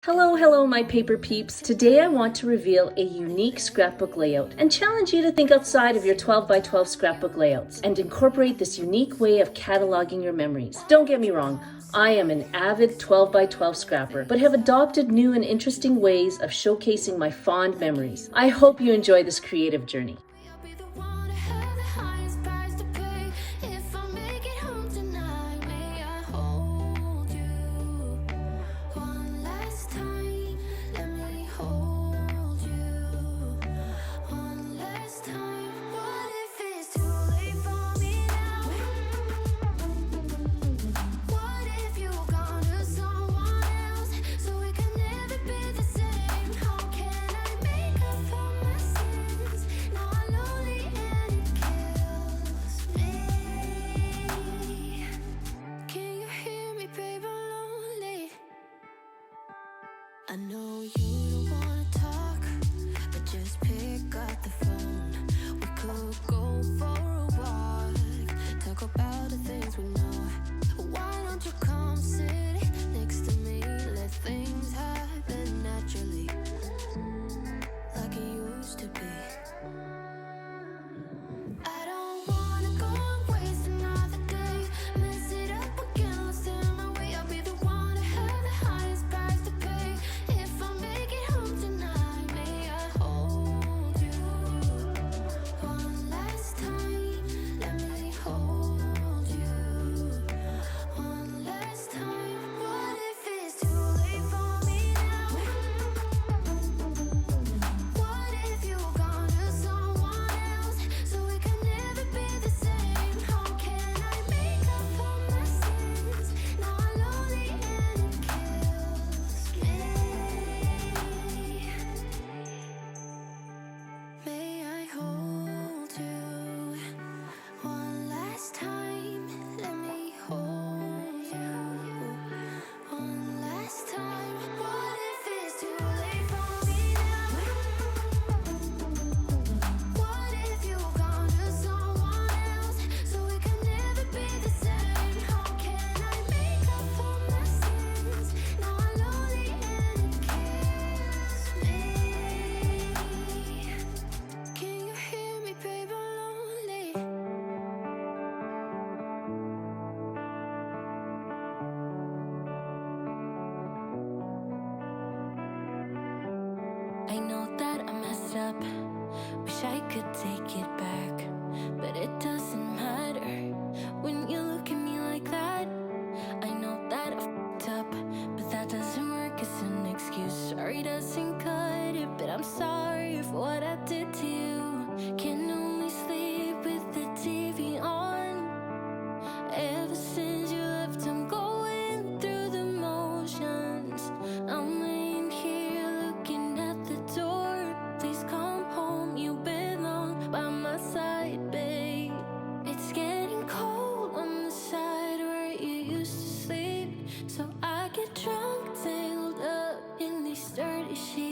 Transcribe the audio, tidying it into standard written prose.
Hello, my paper peeps. Today I want to reveal a unique scrapbook layout and challenge you to think outside of your 12 by 12 scrapbook layouts and incorporate this unique way of cataloging your memories. Don't get me wrong, I am an avid 12 by 12 scrapper, but have adopted new and interesting ways of showcasing my fond memories. I hope you enjoy this creative journey. I know you don't wanna talk, but just pick up the phone. We could go for a walk, talk about the things we know. Why don't you come sit next to me? Let things happen naturally, like it used to be. I don't wanna go and waste another day, mess it up again, lost in my way. I'll be the one to have the highest price to pay. If I make it home tonight, may I hold you one last time? Let me hold you one last time. What if it's too late for me now? What if you're gone to someone else, so we can never be the same? How can I make up for my sins? Now I'm lonely and it kills me. May I hold you one last time? Let me hold you one last time. What if it's too late for me now? What if you're gone to someone else, so we can never be the same? How can I make up for my sins? Now I'm lonely and it kills me. Can you hear me, babe? I'm lonely. I know that I messed up, wish I could take it back, but it doesn't matter when you look at me like that. I know that I fucked up, but that doesn't work as an excuse. Sorry doesn't cut it, but I'm sorry for what I did to you. Can only sleep with the TV on. Ever since you left, I'm going through the motions. I'm laying here looking at the door. Please come home, you belong by my side, babe. It's getting cold on the side where you used to sleep, so I get drunk, tangled up in these dirty sheets.